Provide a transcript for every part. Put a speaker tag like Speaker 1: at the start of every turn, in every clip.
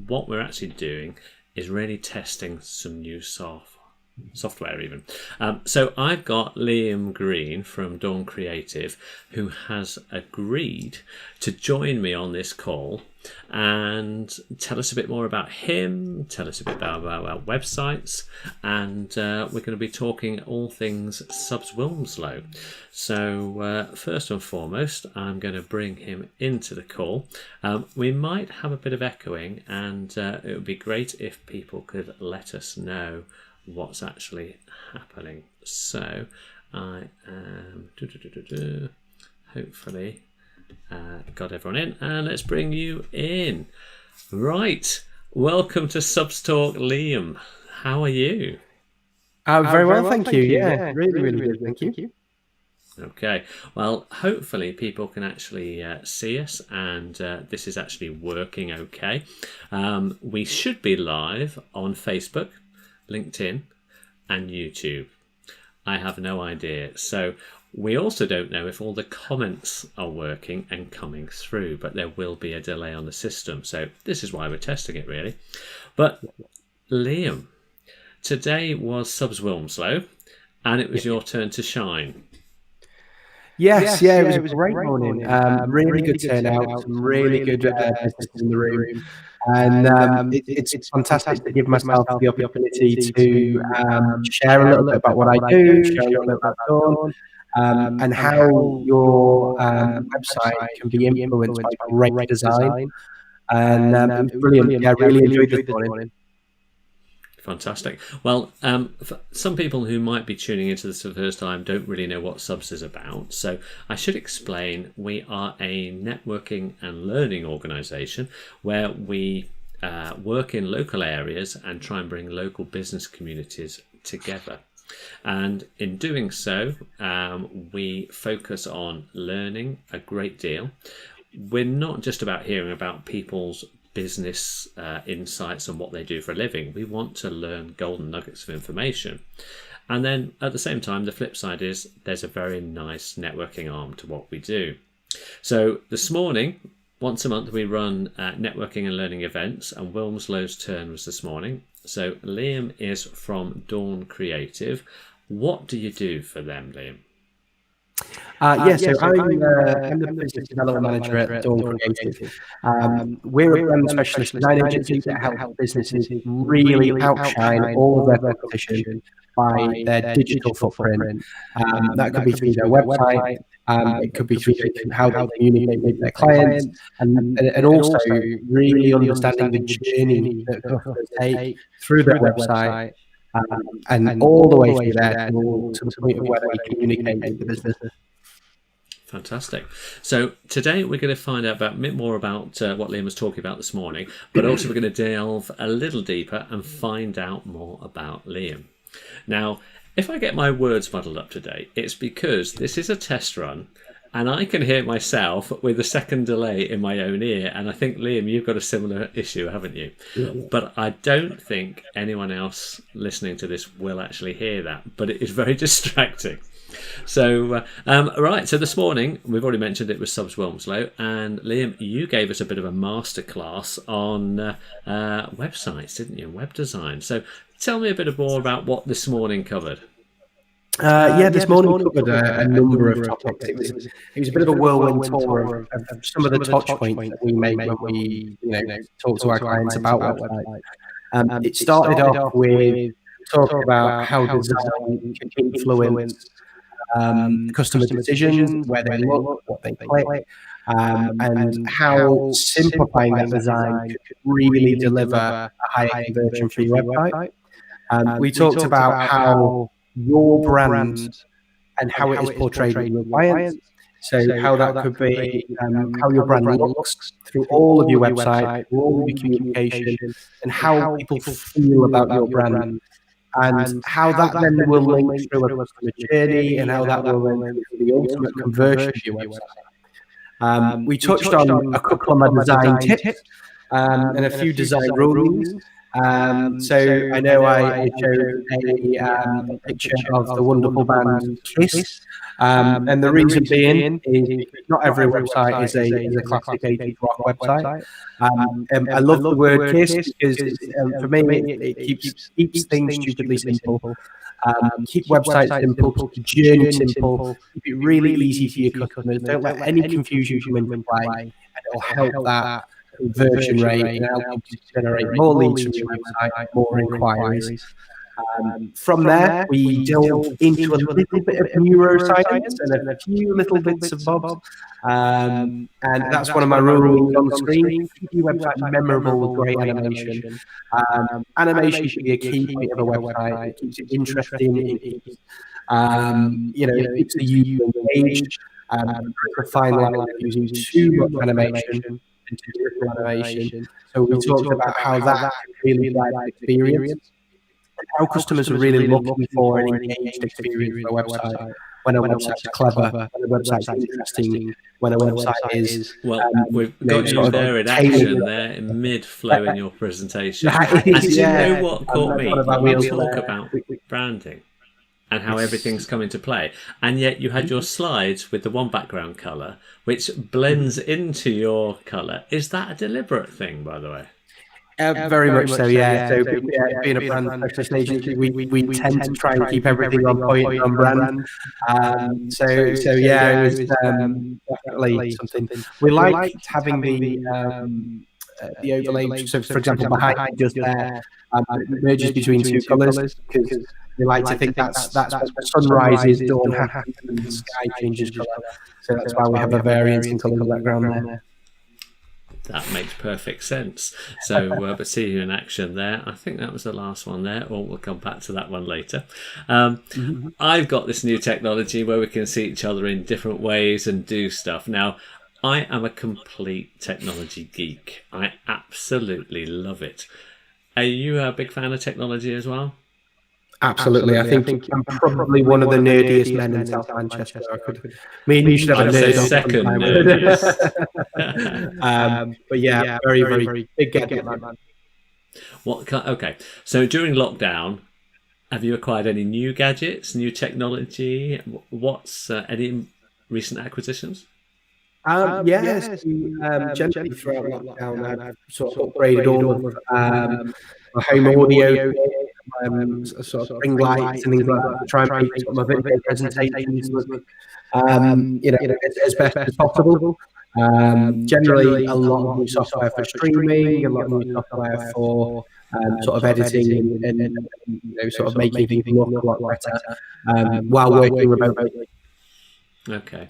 Speaker 1: what we're actually doing is really testing some new software even. So I've got Liam Green from Dawn Creative, who has agreed to join me on this call and tell us a bit more about him, tell us a bit about our websites, and we're going to be talking all things SUBS Wilmslow. So first and foremost, I'm going to bring him into the call. We might have a bit of echoing, and it would be great if people could let us know what's actually happening. So I am hopefully got everyone in, and let's bring you in. Right, welcome to SUBS Talk, Liam. How are you?
Speaker 2: Very well, thank you. Yeah, really good, thank you.
Speaker 1: Okay, well, hopefully people can actually see us, and this is actually working okay. We should be live on Facebook, LinkedIn and YouTube. I have no idea. So we also don't know if all the comments are working and coming through, but there will be a delay on the system. So this is why we're testing it, really. But Liam, today was SUBS Wilmslow, and it was your turn to shine.
Speaker 2: Yes, it was a great morning. Really good turnout, some really good businesses in the room. And it's fantastic to give myself the opportunity to share a little bit about what I do, share a little bit about Dawn, and how your website can be influenced by great design. And it was brilliant. Yeah, I really enjoyed this morning.
Speaker 1: Fantastic. Well, for some people who might be tuning into this for the first time don't really know what SUBS is about. So I should explain, we are a networking and learning organisation where we work in local areas and try and bring local business communities together. And in doing so, we focus on learning a great deal. We're not just about hearing about people's business insights and what they do for a living. We want to learn golden nuggets of information. And then at the same time, the flip side is there's a very nice networking arm to what we do. So this morning, once a month, we run networking and learning events, and Wilmslow's turn was this morning. So Liam is from Dawn Creative. What do you do for them, Liam?
Speaker 2: I'm the business development manager at Dawn Creative. We're a brand specialist design agency that help businesses really outshine all of their competition by their digital footprint. That could be through their website, it could be through how they communicate with their clients, and also really understanding the journey that customers take through their website. And all the way through there to the point where they communicate with the business.
Speaker 1: Fantastic. So today we're going to find out a bit more about what Liam was talking about this morning, but also we're going to delve a little deeper and find out more about Liam. Now, if I get my words muddled up today, it's because this is a test run and I can hear myself with a second delay in my own ear. And I think, Liam, you've got a similar issue, haven't you? Yeah. But I don't think anyone else listening to this will actually hear that. But it is very distracting. So, right. So this morning, we've already mentioned it was SUBS Wilmslow. And Liam, you gave us a bit of a masterclass on websites, didn't you? Web design. So tell me a bit more about what this morning covered.
Speaker 2: This morning covered a number of topics. It was a bit of a whirlwind tour of some of the touch points that we made when we talk to our clients about websites. It started off with talking about how design can influence customer decisions, where they look, what they click, and how simplifying that design could really deliver a higher conversion for your website. We talked about how your brand and how it is portrayed with your clients. So how that could be how your brand looks through all of your website, through all of your communication, and how people feel about your brand, and how that then will link through a customer journey, and how that will link through the ultimate conversion of your website. We touched on a couple of my design tips and a few design rulings. So I know I showed a picture of the wonderful band Kiss, and the reason being is not every website is a classic 80s rock website. I love the word Kiss because for me it keeps things stupidly simple. Keep websites simple, keep the journey simple, keep it really easy for your customers. Don't let any confusion come into play, and it'll help that conversion rate and help you to generate more leads from your website, more inquiries. From there, we delve into a little bit of neuroscience and a few little bits of bobs. And that's one of my rulings on the screen. Keep your website memorable with great animation. Animation should be a key point of a website. It keeps it interesting. It keeps, it keeps the user engaged. A fine line of using too much animation and too little animation. So we talked about how that can really drive the experience. How customers are really looking for an engaged experience for a website. When a website's clever, when a website's interesting, when a website is...
Speaker 1: Well, we've got you there in action there, in mid-flow in your presentation. And do you know what caught me? You talk about branding and how everything's come into play. And yet you had your slides with the one background colour, which blends into your colour. Is that a deliberate thing, by the way?
Speaker 2: Very much so, yeah. So being a brand specialist agency, we tend to try and keep everything on point and on brand. So yeah, it was definitely something. We liked having the overlay. So for example, behind just there, it merges between two colours because we like to think that's when sunrise is dawn happens and the sky changes colour. So that's why we have a variance in colour in the background there.
Speaker 1: That makes perfect sense. So, but see you in action there. I think that was the last one there, or we'll come back to that one later. I've got this new technology where we can see each other in different ways and do stuff. Now, I am a complete technology geek. I absolutely love it. Are you a big fan of technology as well?
Speaker 2: Absolutely. I think I'm probably one of the nerdiest men in South Manchester. Me and you should have a nerd
Speaker 1: second nerdiest.
Speaker 2: But yeah, very, very big gadget man.
Speaker 1: Okay, so during lockdown, have you acquired any new gadgets, new technology? What's any recent acquisitions?
Speaker 2: Yes. Generally throughout lockdown, I've sort of upgraded all of my home audio, sort of ring lights and things like that to try and make some of it presentations look, as best as possible. Generally, a lot of new software for streaming, a lot of new software for sort of editing and sort of making things look a lot better while working remotely.
Speaker 1: Okay.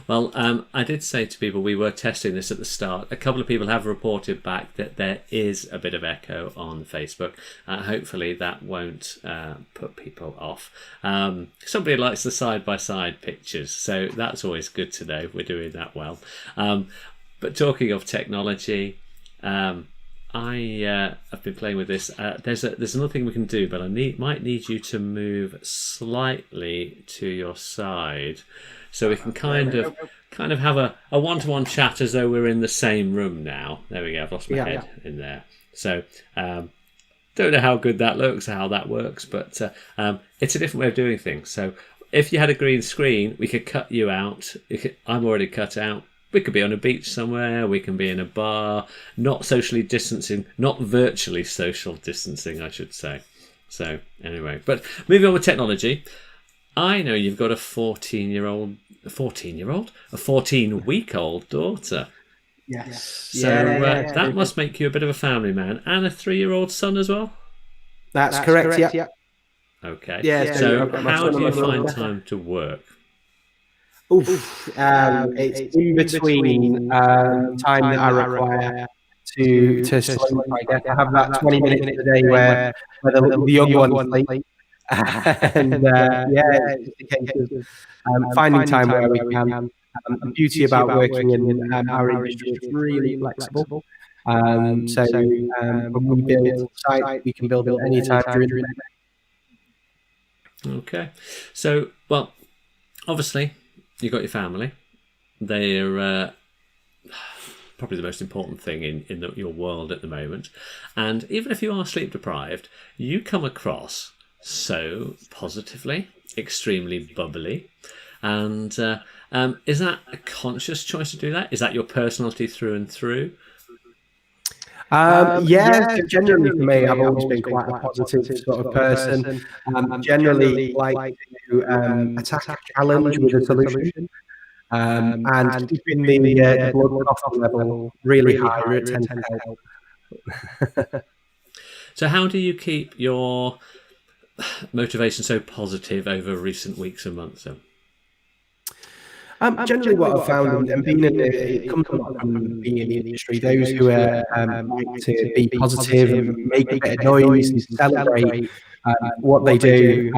Speaker 1: Well, I did say to people we were testing this at the start. A couple of people have reported back that there is a bit of echo on Facebook. Hopefully that won't put people off. Somebody likes the side-by-side pictures, so that's always good to know. We're doing that well. But talking of technology, I have been playing with this. There's another thing we can do, but I might need you to move slightly to your side, so we can kind of have a one-to-one chat as though we're in the same room now. There we go. I've lost my head in there. So don't know how good that looks, how that works, but it's a different way of doing things. So if you had a green screen, we could cut you out. I'm already cut out. We could be on a beach somewhere, we can be in a bar, not socially distancing, not virtually social distancing, I should say. So, anyway, but moving on with technology, I know you've got a 14-week-old daughter.
Speaker 2: Yes.
Speaker 1: So that must make you a bit of a family man, and a 3-year-old son as well?
Speaker 2: That's correct, yeah.
Speaker 1: Okay.
Speaker 2: Yeah,
Speaker 1: so how do you find time to work?
Speaker 2: It's in between time that I require to sleep. I guess I have that 20 minutes a day where the young one sleeps. And it's a case of finding time where we can. The beauty about working in our industry is really flexible. When we build a site, we can build it any time during the day.
Speaker 1: Okay. So, well, obviously, you've got your family. They're probably the most important thing in your world at the moment. And even if you are sleep deprived, you come across so positively, extremely bubbly. And is that a conscious choice to do that? Is that your personality through and through?
Speaker 2: So generally for me, I've always been quite a positive sort of person. Generally like to attack a challenge with a solution. And keeping the blood coffee level really high really tends to help.
Speaker 1: So how do you keep your motivation so positive over recent weeks and months then?
Speaker 2: Generally what I've found, and being it comes a lot from being in the industry, those who are like to be positive and make a bit of noise and celebrate what they do,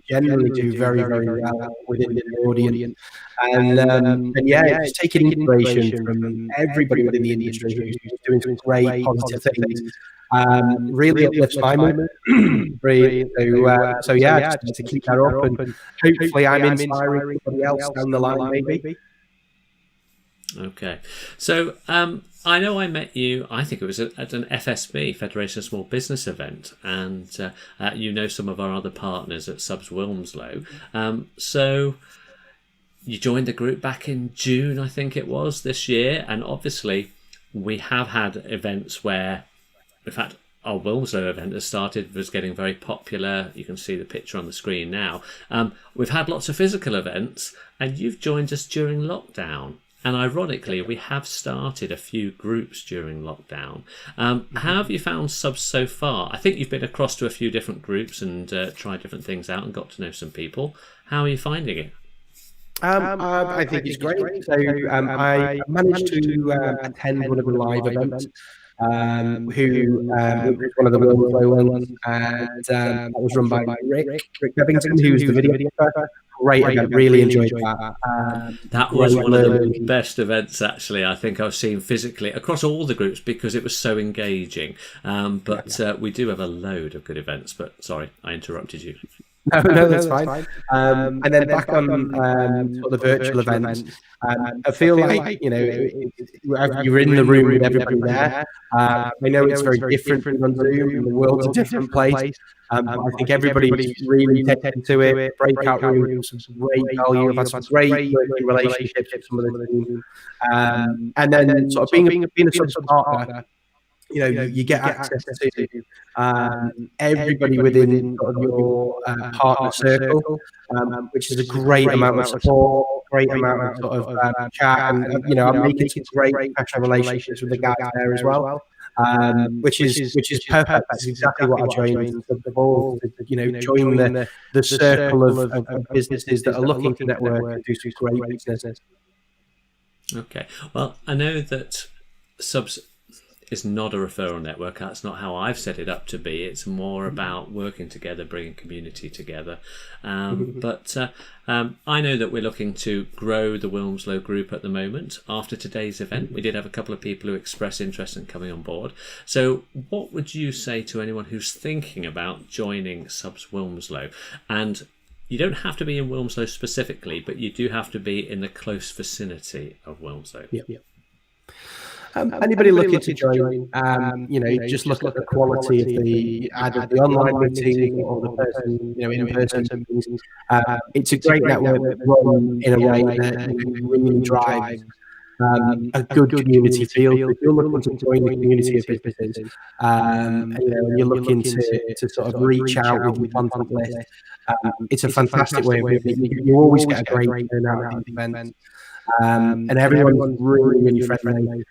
Speaker 2: generally do very, very well within the audience. And yeah, just taking inspiration from everybody within the industry who's doing some great positive things, really uplifts my mood. So yeah, just to keep that up, and hopefully I'm inspiring somebody else down the line, maybe.
Speaker 1: Okay, so I know I met you, I think it was at an FSB, Federation of Small Business event, and you know some of our other partners at SUBS Wilmslow. So you joined the group back in June, I think it was, this year, and obviously we have had events where, in fact, our Wilmslow event has started, was getting very popular. You can see the picture on the screen now. We've had lots of physical events, and you've joined us during lockdown. And ironically, we have started a few groups during lockdown. How have you found SUBS so far? I think you've been across to a few different groups and tried different things out and got to know some people. How are you finding it?
Speaker 2: I think it's great. So I managed to attend one of the live events, who was one of the Wilmslow ones, and that was run by Rick Bevington, who was the videographer. Great event, really enjoyed that.
Speaker 1: That was one of the best events, actually, I think I've seen physically across all the groups, because it was so engaging. But we do have a load of good events. But sorry, I interrupted you.
Speaker 2: No, that's fine. And then back on sort of the virtual events, I feel like, you know, you're in the room with everybody there. I know it's very different on Zoom. The world's a different place. I think everybody's really taken to it. Breakout rooms, some great value. I've had some great working relationships with some of the team. And then sort of being a SUBS partner, you know, you get access to everybody within sort of your partner circle, which is a great amount of support, great amount of sort of chat, and you know, I'm making some great professional relationships with the guys there as well, which is perfect. That's exactly what I joined the board, you know, join the circle of businesses that are looking to network and do some great business.
Speaker 1: Okay, well, I know that SUBS is not a referral network. That's not how I've set it up to be. It's more about working together, bringing community together. But I know that we're looking to grow the Wilmslow group at the moment. After today's event, we did have a couple of people who expressed interest in coming on board. So what would you say to anyone who's thinking about joining SUBS Wilmslow? And you don't have to be in Wilmslow specifically, but you do have to be in the close vicinity of Wilmslow.
Speaker 2: Yeah. Anybody looking to join, you know, just look at the quality of either the online meeting or the person, you know, in-person meetings. It's a great network run in a way that really drives a good community feel. If you're looking to join the community of businesses, you know, and you're looking to sort of reach out with your contact list, it's a fantastic way of doing it. You always get a great turnout at these events, and everyone's really, really friendly.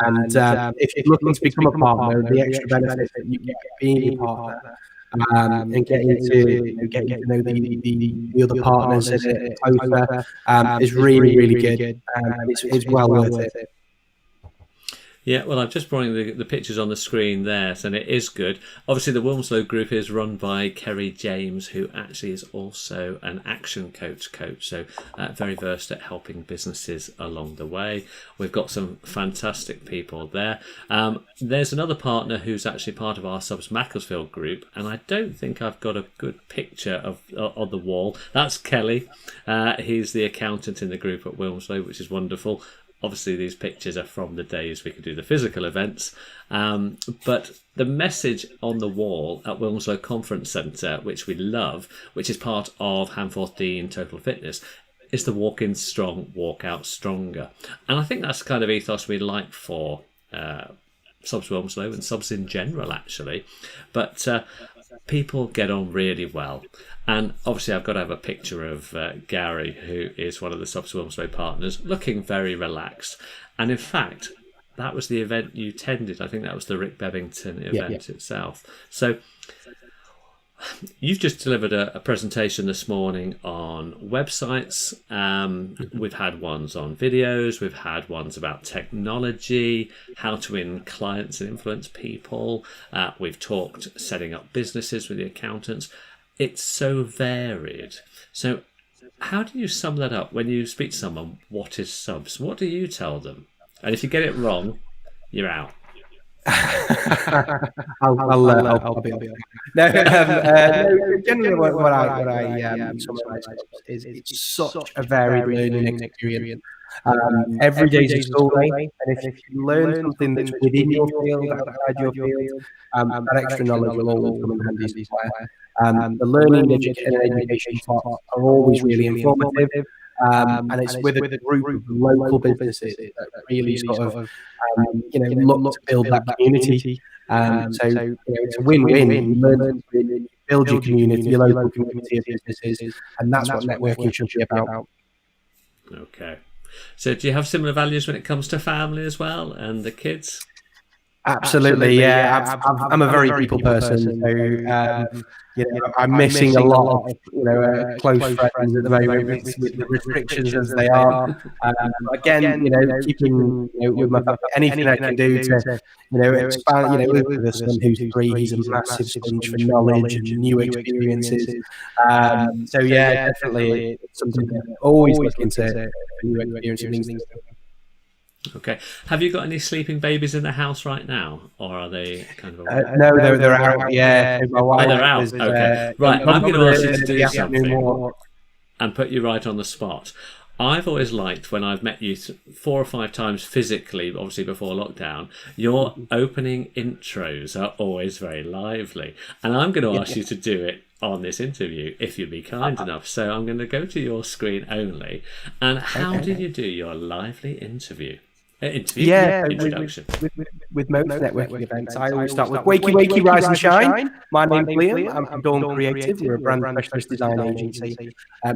Speaker 2: And if you're looking to become a partner, the extra benefits that you get being a partner, and getting to know the other partners closer, is really, really good. It's well worth it.
Speaker 1: Yeah, well, I've just brought the pictures on the screen there, and it is good. Obviously, the Wilmslow group is run by Kerry James, who actually is also an action coach, so very versed at helping businesses along the way. We've got some fantastic people there. There's another partner who's actually part of our SUBS Macclesfield group, and I don't think I've got a good picture of on the wall. That's Kelly. He's the accountant in the group at Wilmslow, which is wonderful. obviously these pictures are from the days we could do the physical events, but the message on the wall at Wilmslow Conference Centre, which we love, which is part of Ham 14 Total Fitness, is the walk in strong, walk out stronger. And I think that's the kind of ethos we like for SUBS Wilmslow and SUBS in general, actually. But people get on really well. And obviously I've got to have a picture of Gary, who is one of the SUBS Wilmslow partners, looking very relaxed. And in fact, that was the event you attended. I think that was the Rick Bebbington event itself. So you've just delivered a presentation this morning on websites. We've had ones on videos. We've had ones about technology, how to win clients and influence people. We've talked setting up businesses with the accountants. It's so varied. So how do you sum that up when you speak to someone? What is SUBS? What do you tell them? And if you get it wrong, you're out.
Speaker 2: I'll be. No, generally what I summarize is it's such a varied learning experience. Every day is a school day, and if you learn something that's within your field, outside your field, that extra knowledge will always come in handy somewhere. The learning and education parts are always really informative. And it's with a group of local businesses that really sort of, look to build that community. So it's a win-win. You learn to build your community, your local community of businesses, and that's what networking should be about.
Speaker 1: Okay. So do you have similar values when it comes to family as well and the kids?
Speaker 2: Absolutely, yeah. I'm a very people person, so I'm missing a lot of close friends at the moment with the restrictions as they are. Again, keeping with my family, anything I can do to expand. With a son who's 3, he's a massive sponge for knowledge and new experiences. So yeah, definitely it's something that I'm always looking to new experiences.
Speaker 1: Okay. Have you got any sleeping babies in the house right now, or are they kind of?
Speaker 2: No, they're out. Yeah,
Speaker 1: they're out. Okay. Right. I'm going to ask you to do something and put you right on the spot. I've always liked when I've met you 4 or 5 times physically, obviously before lockdown, your opening intros are always very lively, and I'm going to ask you to do it on this interview if you'd be kind enough. So I'm going to go to your screen only. And how did you do your lively introduction.
Speaker 2: With most networking events, I always start with wakey, wakey, rise and shine. My name's Liam. I'm from Dawn Creative. We're a brand specialist design agency.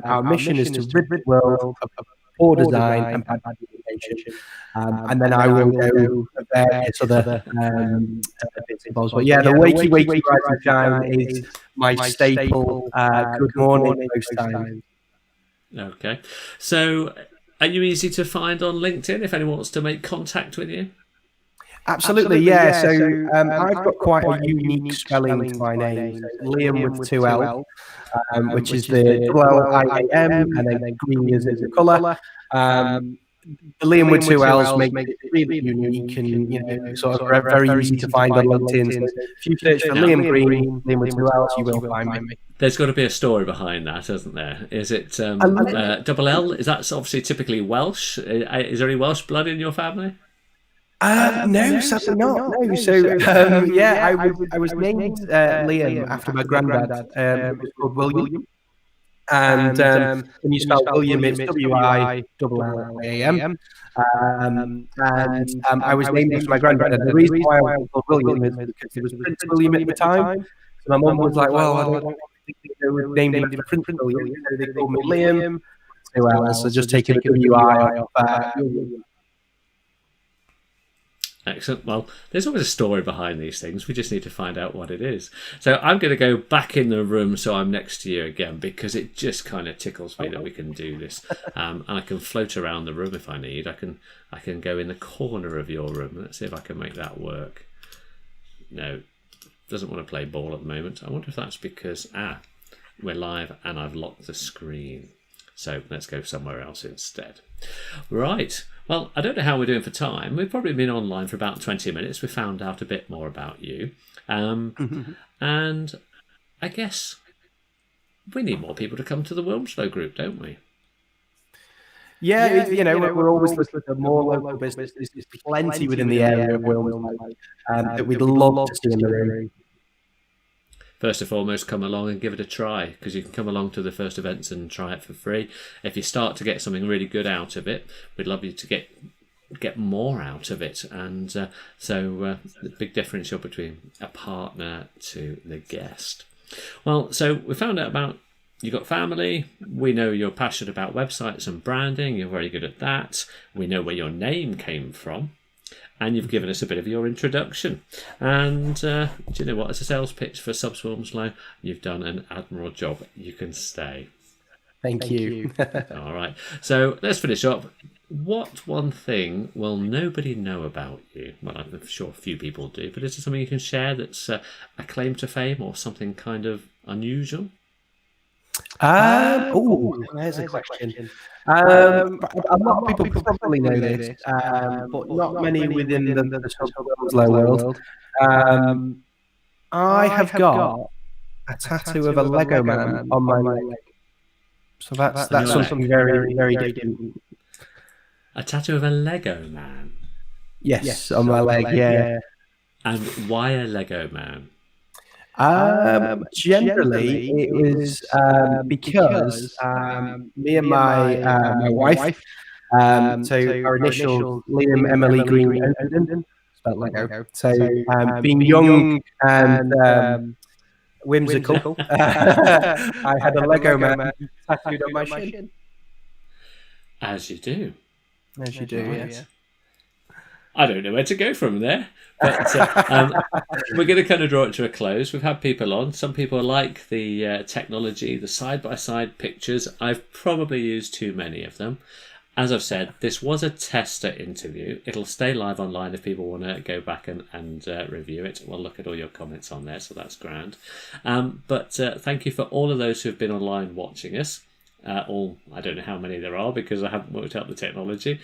Speaker 2: Our mission is to rid the world of poor design and bad communication. And then I will go various other bits and bobs. But yeah, the wakey, wakey, rise and shine is my staple good morning most times.
Speaker 1: Okay. So are you easy to find on LinkedIn if anyone wants to make contact with you?
Speaker 2: Absolutely, yeah. So I've got quite a unique spelling to my name. So Liam with 2 L, which is the L-I-A-M, and then green is the colour. The Liam with 2 L's make it really unique and sort of very easy to find on LinkedIn. So if you search for Liam Green, Liam with 2 L's, you will find me.
Speaker 1: There's got to be a story behind that, isn't there? Is it double L? Is that obviously typically Welsh? Is there any Welsh blood in your family?
Speaker 2: No, sadly not. No. So I was named Liam after my granddad. It was called William. And when you spell William, it's W-I-L-L-A-M. And I was named after my granddad. And the reason why I was called William is because it was Prince William at the time. So my mum was like, well, I don't want to be named after Prince William. So they called me Liam. So just take a W-I off William.
Speaker 1: Excellent. Well, there's always a story behind these things. We just need to find out what it is. So I'm going to go back in the room so I'm next to you again, because it just kind of tickles me that we can do this. And I can float around the room if I need. I can go in the corner of your room. Let's see if I can make that work. No, doesn't want to play ball at the moment. I wonder if that's because, we're live and I've locked the screen. So let's go somewhere else instead. Right. Well, I don't know how we're doing for time. We've probably been online for about 20 minutes. We found out a bit more about you. And I guess we need more people to come to the Wilmslow group, don't we?
Speaker 2: Yeah, we're always looking for more local businesses. There's plenty within the area of Wilmslow that we'd love to see in the room.
Speaker 1: First and foremost, come along and give it a try, because you can come along to the first events and try it for free. If you start to get something really good out of it, we'd love you to get more out of it. And so the big differential between a partner to the guest. Well, so we found out about you've got family. We know you're passionate about websites and branding. You're very good at that. We know where your name came from. And you've given us a bit of your introduction. And do you know what? As a sales pitch for SUBS Wilmslow, you've done an admirable job. You can stay.
Speaker 2: Thank you.
Speaker 1: All right. So let's finish up. What one thing will nobody know about you? Well, I'm sure a few people do, but is there something you can share that's a claim to fame or something kind of unusual?
Speaker 2: There's a question. A lot of people probably know this, but not many within the SUBS world. I have got a tattoo of a Lego man on my leg. So that's something very, very different.
Speaker 1: A tattoo of a Lego man?
Speaker 2: Yes, on my leg, yeah.
Speaker 1: And why a Lego man?
Speaker 2: Generally, it was because me and my wife, so our initials, Liam, Emily, Green, and spelled Lego. So being young and whimsical, I had a Lego man tattooed on my shin.
Speaker 1: As you do.
Speaker 2: As you do, yes.
Speaker 1: I don't know where to go from there. But we're going to kind of draw it to a close. We've had people on. Some people like the technology, the side-by-side pictures. I've probably used too many of them. As I've said, this was a tester interview. It'll stay live online if people want to go back and review it. We'll look at all your comments on there, so that's grand. But thank you for all of those who have been online watching us. I don't know how many there are because I haven't worked out the technology.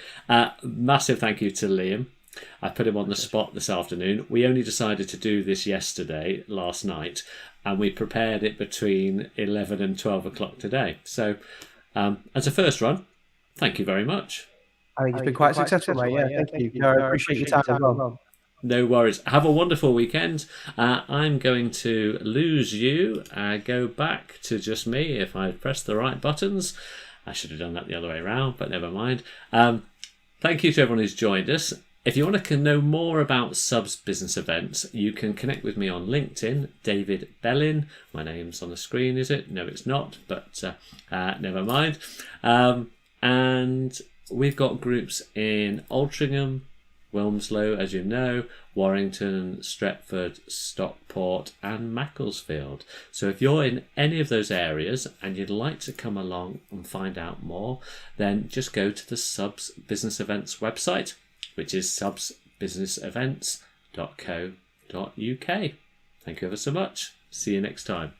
Speaker 1: Massive thank you to Liam. I put him on the spot this afternoon. We only decided to do this last night, and we prepared it between 11 and 12 o'clock today. So as a first run, thank you very much.
Speaker 2: I think it's been quite successful, mate. Yeah, thank you. I appreciate your time as well.
Speaker 1: No worries. Have a wonderful weekend. I'm going to lose you. Go back to just me if I press the right buttons. I should have done that the other way around, but never mind. Thank you to everyone who's joined us. If you want to know more about SUBS business events, you can connect with me on LinkedIn, David Bellin. My name's on the screen, is it? No, it's not, but never mind. And we've got groups in Altrincham, Wilmslow, as you know, Warrington, Stretford, Stockport and Macclesfield. So if you're in any of those areas and you'd like to come along and find out more, then just go to the SUBS Business Events website, which is subsbusinessevents.co.uk. Thank you ever so much. See you next time.